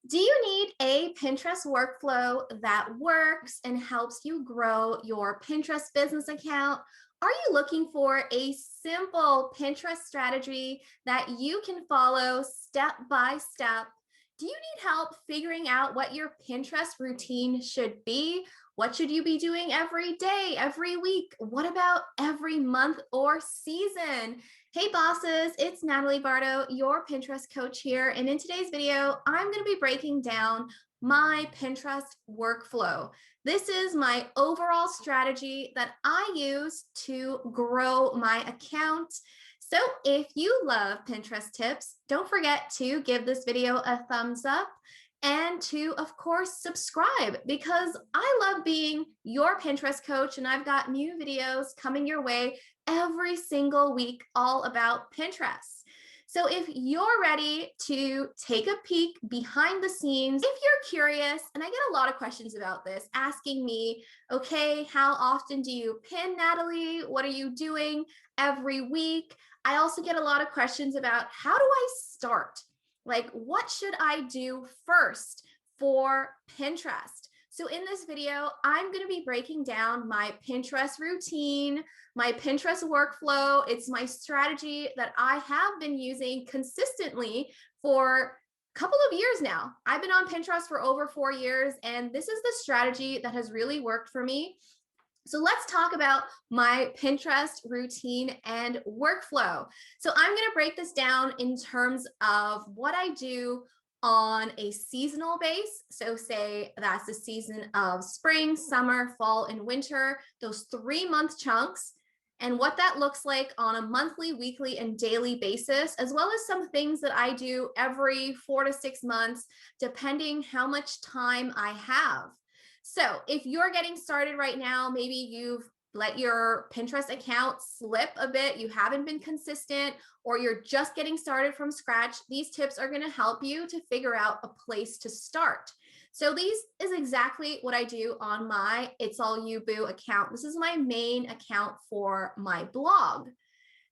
Do you need a Pinterest workflow that works and helps you grow your Pinterest business account? Are you looking for a simple Pinterest strategy that you can follow step by step? Do you need help figuring out what your Pinterest routine should be? What should you be doing every day, every week? What about every month or season? Hey bosses, it's Natalie Bardo, your Pinterest coach here. And in today's video, I'm going to be breaking down my Pinterest workflow. This is my overall strategy that I use to grow my account. So if you love Pinterest tips, don't forget to give this video a thumbs up and to, of course, subscribe because I love being your Pinterest coach and I've got new videos coming your way every single week all about Pinterest. So if you're ready to take a peek behind the scenes, if you're curious, and I get a lot of questions about this, asking me, okay, how often do you pin, Natalie? What are you doing every week? I also get a lot of questions about how do I start? Like, what should I do first for Pinterest? So in this video, I'm going to be breaking down my Pinterest routine, my Pinterest workflow. It's my strategy that I have been using consistently for a couple of years now. I've been on Pinterest for over 4 years, and this is the strategy that has really worked for me. So let's talk about my Pinterest routine and workflow. So I'm going to break this down in terms of what I do on a seasonal base. So say that's the season of spring, summer, fall, and winter, those 3-month chunks, and what that looks like on a monthly, weekly, and daily basis, as well as some things that I do every 4 to 6 months, depending how much time I have. So if you're getting started right now, maybe you've let your Pinterest account slip a bit, you haven't been consistent, or you're just getting started from scratch, these tips are going to help you to figure out a place to start. So these is exactly what I do on my It's All You Boo account. This is my main account for my blog.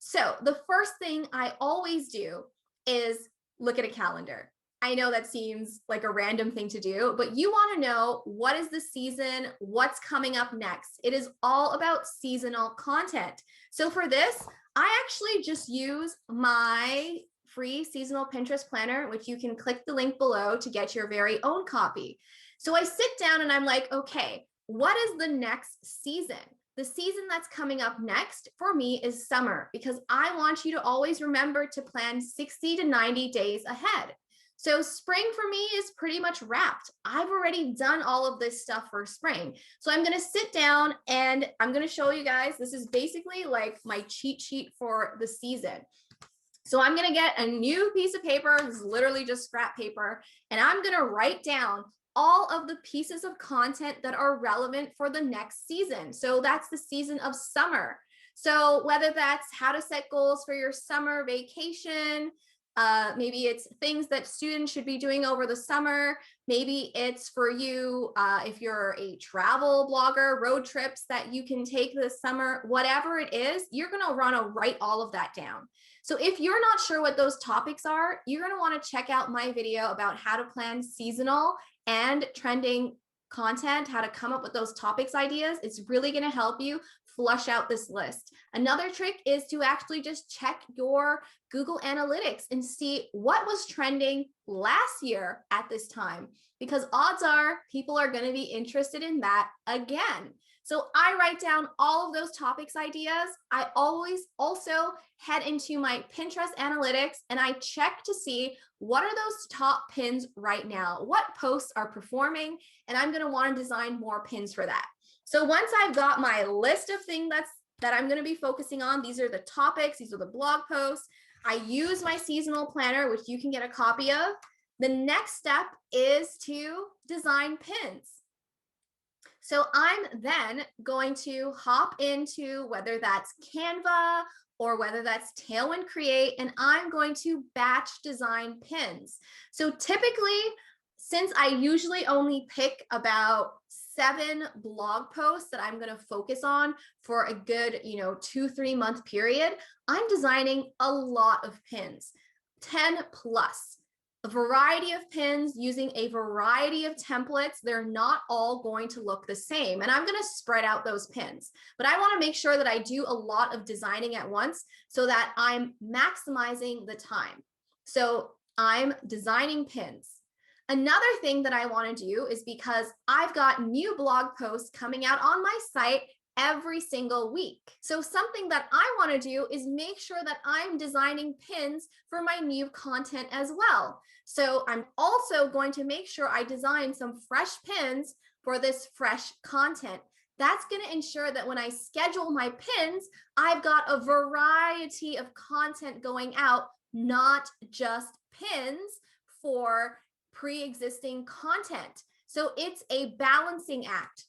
So the first thing I always do is look at a calendar. I know that seems like a random thing to do, but you want to know what is the season, what's coming up next. It is all about seasonal content. So for this, I actually just use my free seasonal Pinterest planner, which you can click the link below to get your very own copy. So I sit down and I'm like, okay, what is the next season? The season that's coming up next for me is summer because I want you to always remember to plan 60 to 90 days ahead. So spring for me is pretty much wrapped. I've already done all of this stuff for spring. So I'm going to sit down and I'm going to show you guys. This is basically like my cheat sheet for the season. So I'm going to get a new piece of paper. This is literally just scrap paper. And I'm going to write down all of the pieces of content that are relevant for the next season. So that's the season of summer. So whether that's how to set goals for your summer vacation, maybe it's things that students should be doing over the summer. Maybe it's for you, if you're a travel blogger, road trips that you can take this summer, whatever it is, you're going to want to write all of that down. So if you're not sure what those topics are, you're going to want to check out my video about how to plan seasonal and trending content, how to come up with those topics ideas. It's really going to help you flush out this list. Another trick is to actually just check your Google Analytics and see what was trending last year at this time, because odds are people are going to be interested in that again. So I write down all of those topics ideas. I always also head into my Pinterest analytics and I check to see what are those top pins right now, what posts are performing, and I'm going to want to design more pins for that. So once I've got my list of things that I'm going to be focusing on, these are the topics, these are the blog posts. I use my seasonal planner, which you can get a copy of. The next step is to design pins. So I'm then going to hop into whether that's Canva or whether that's Tailwind Create, and I'm going to batch design pins. So typically, since I usually only pick about 7 blog posts that I'm going to focus on for a good, 2-3 month period, I'm designing a lot of pins, 10 plus. a variety of pins using a variety of templates. They're not all going to look the same. And I'm going to spread out those pins, but I want to make sure that I do a lot of designing at once so that I'm maximizing the time. So I'm designing pins. Another thing that I want to do is, because I've got new blog posts coming out on my site every single week. So something that I want to do is make sure that I'm designing pins for my new content as well. So I'm also going to make sure I design some fresh pins for this fresh content. That's going to ensure that when I schedule my pins, I've got a variety of content going out, not just pins for pre-existing content. So it's a balancing act.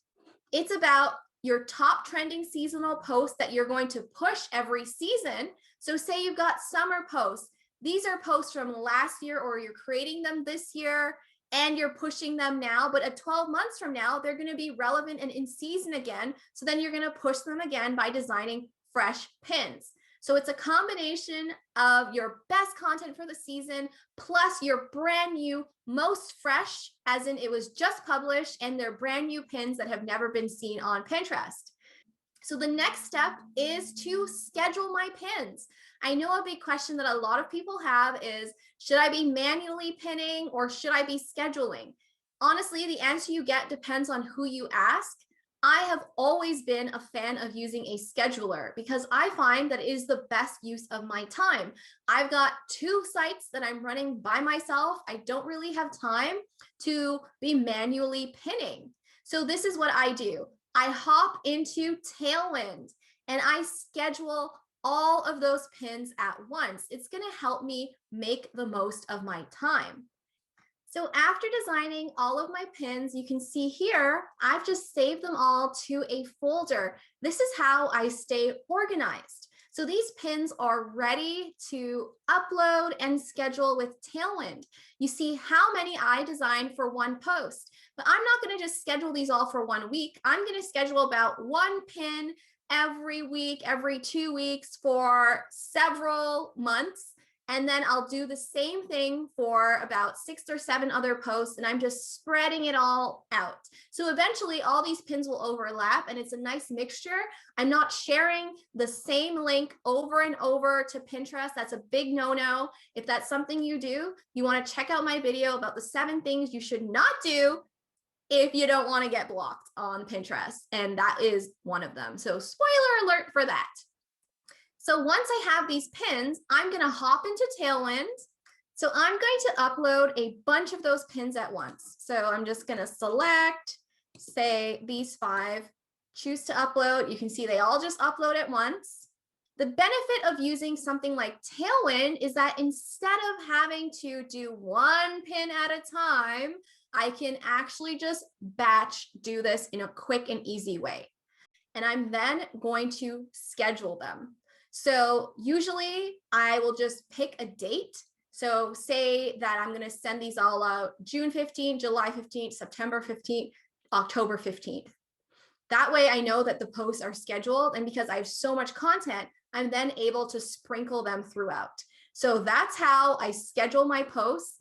It's about your top trending seasonal posts that you're going to push every season. So say you've got summer posts. These are posts from last year, or you're creating them this year and you're pushing them now, but at 12 months from now, they're going to be relevant and in season again. So then you're going to push them again by designing fresh pins. So it's a combination of your best content for the season, plus your brand new, most fresh, as in it was just published, and they're brand new pins that have never been seen on Pinterest. So the next step is to schedule my pins. I know a big question that a lot of people have is, should I be manually pinning or should I be scheduling? Honestly, the answer you get depends on who you ask. I have always been a fan of using a scheduler because I find that it is the best use of my time. I've got 2 sites that I'm running by myself. I don't really have time to be manually pinning. So this is what I do. I hop into Tailwind and I schedule all of those pins at once. It's going to help me make the most of my time. So after designing all of my pins, you can see here, I've just saved them all to a folder. This is how I stay organized. So these pins are ready to upload and schedule with Tailwind. You see how many I designed for one post, but I'm not going to just schedule these all for 1 week. I'm going to schedule about 1 pin every week, every 2 weeks for several months. And then I'll do the same thing for about 6 or 7 other posts, and I'm just spreading it all out. So eventually all these pins will overlap and it's a nice mixture. I'm not sharing the same link over and over to Pinterest. That's a big no-no. If that's something you do, you want to check out my video about the 7 things you should not do if you don't want to get blocked on Pinterest. And that is one of them. So spoiler alert for that. So once I have these pins, I'm going to hop into Tailwind. So I'm going to upload a bunch of those pins at once. So I'm just going to select, say, these 5, choose to upload. You can see they all just upload at once. The benefit of using something like Tailwind is that instead of having to do 1 pin at a time, I can actually just batch do this in a quick and easy way. And I'm then going to schedule them. So usually I will just pick a date. So say that I'm going to send these all out June 15th, July 15th, September 15th, October 15th. That way I know that the posts are scheduled, and because I have so much content, I'm then able to sprinkle them throughout. So that's how I schedule my posts.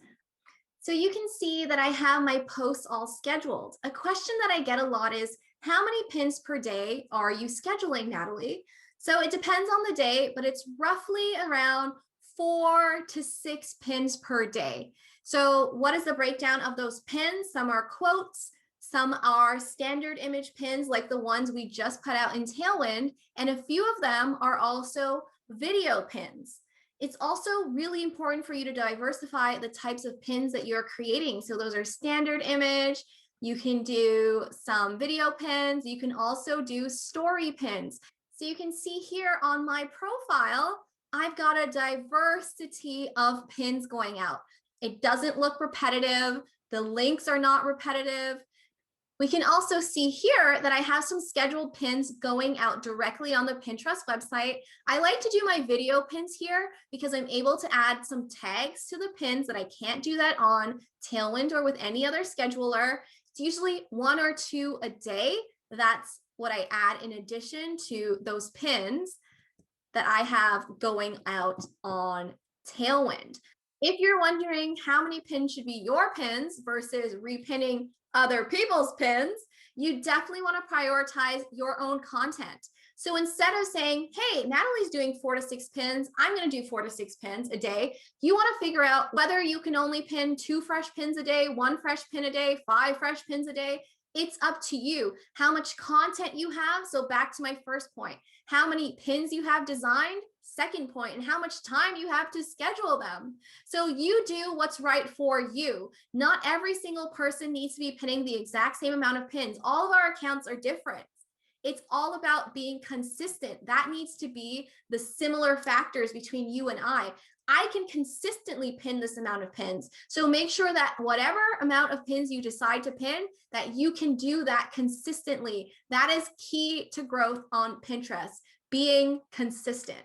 So you can see that I have my posts all scheduled. A question that I get a lot is, how many pins per day are you scheduling, Natalie? So it depends on the day, but it's roughly around 4 to 6 pins per day. So what is the breakdown of those pins? Some are quotes, some are standard image pins like the ones we just put out in Tailwind, and a few of them are also video pins. It's also really important for you to diversify the types of pins that you're creating. So those are standard image. You can do some video pins. You can also do story pins. So you can see here on my profile, I've got a diversity of pins going out. It doesn't look repetitive. The links are not repetitive. We can also see here that I have some scheduled pins going out directly on the Pinterest website. I like to do my video pins here because I'm able to add some tags to the pins that I can't do that on Tailwind or with any other scheduler. It's usually 1 or 2 a day. That's what I add in addition to those pins that I have going out on Tailwind. If you're wondering how many pins should be your pins versus repinning other people's pins, you definitely want to prioritize your own content. So instead of saying, hey, Natalie's doing 4 to 6 pins, I'm going to do 4 to 6 pins a day, you want to figure out whether you can only pin 2 fresh pins a day, 1 fresh pin a day, 5 fresh pins a day. It's up to you how much content you have. So back to my first point, how many pins you have designed, second point, and how much time you have to schedule them. So you do what's right for you. Not every single person needs to be pinning the exact same amount of pins. All of our accounts are different. It's all about being consistent. That needs to be the similar factors between you and I. I can consistently pin this amount of pins. So make sure that whatever amount of pins you decide to pin, that you can do that consistently. That is key to growth on Pinterest, being consistent.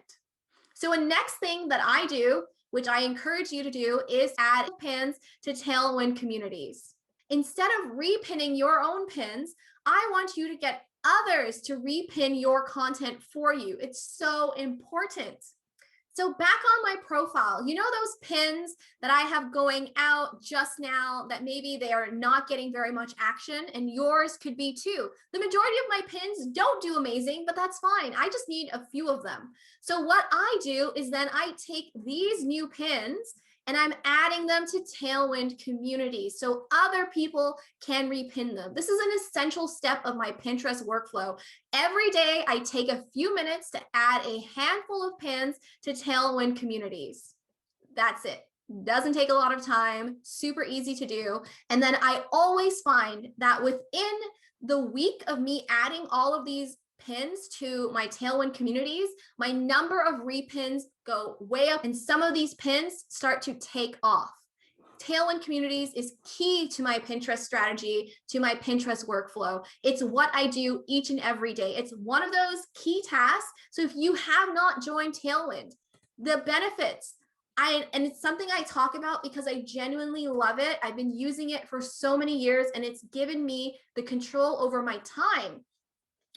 So a next thing that I do, which I encourage you to do, is add pins to Tailwind communities. Instead of repinning your own pins, I want you to get others to repin your content for you. It's so important. So back on my profile, you know those pins that I have going out just now that maybe they are not getting very much action, and yours could be too. The majority of my pins don't do amazing, but that's fine. I just need a few of them. So what I do is then I take these new pins and I'm adding them to Tailwind communities so other people can repin them. This is an essential step of my Pinterest workflow. Every day I take a few minutes to add a handful of pins to Tailwind communities. That's it. Doesn't take a lot of time, super easy to do. And then I always find that within the week of me adding all of these pins to my Tailwind communities, my number of repins go way up and some of these pins start to take off. Tailwind communities is key to my Pinterest strategy, to my Pinterest workflow. It's what I do each and every day. It's one of those key tasks. So if you have not joined Tailwind, the benefits, and it's something I talk about because I genuinely love it. I've been using it for so many years and it's given me the control over my time,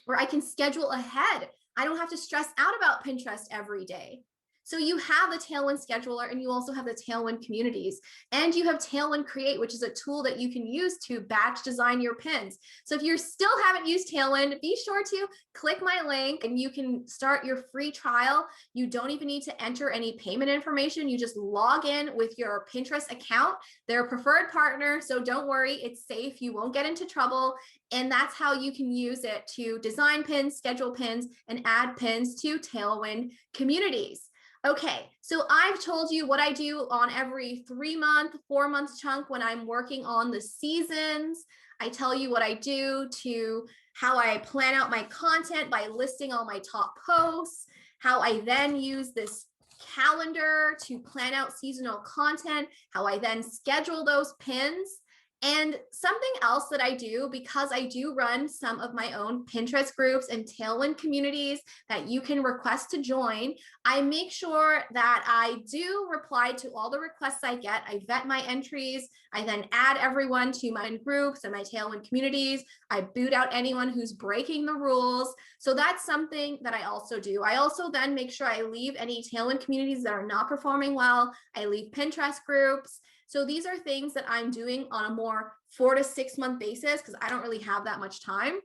where I can schedule ahead. I don't have to stress out about Pinterest every day. So you have the Tailwind scheduler and you also have the Tailwind communities, and you have Tailwind Create, which is a tool that you can use to batch design your pins. So if you still haven't used Tailwind, be sure to click my link and you can start your free trial. You don't even need to enter any payment information. You just log in with your Pinterest account. They're a preferred partner, so don't worry, it's safe. You won't get into trouble. And that's how you can use it to design pins, schedule pins, and add pins to Tailwind communities. Okay, so I've told you what I do on every 3-month, 4-month chunk when I'm working on the seasons. I tell you what I do to how I plan out my content by listing all my top posts, how I then use this calendar to plan out seasonal content, how I then schedule those pins. And something else that I do, because I do run some of my own Pinterest groups and Tailwind communities that you can request to join, I make sure that I do reply to all the requests I get. I vet my entries. I then add everyone to my groups and my Tailwind communities. I boot out anyone who's breaking the rules. So that's something that I also do. I also then make sure I leave any Tailwind communities that are not performing well. I leave Pinterest groups. So these are things that I'm doing on a more 4 to 6 month basis because I don't really have that much time.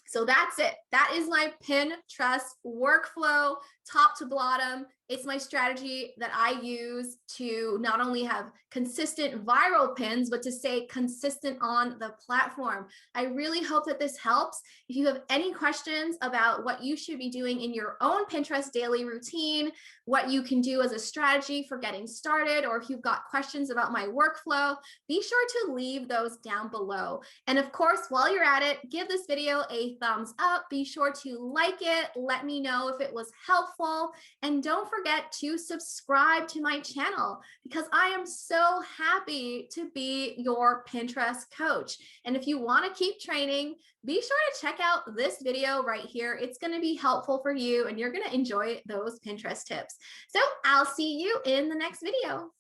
So that's it. That is my Pinterest workflow, top to bottom. It's my strategy that I use to not only have consistent viral pins, but to stay consistent on the platform. I really hope that this helps. If you have any questions about what you should be doing in your own Pinterest daily routine, what you can do as a strategy for getting started, or if you've got questions about my workflow, be sure to leave those down below. And of course, while you're at it, give this video a thumbs up. Be sure to like it. Let me know if it was helpful. And don't forget to subscribe to my channel because I am so happy to be your Pinterest coach. And if you want to keep training, be sure to check out this video right here. It's going to be helpful for you and you're going to enjoy those Pinterest tips. So I'll see you in the next video.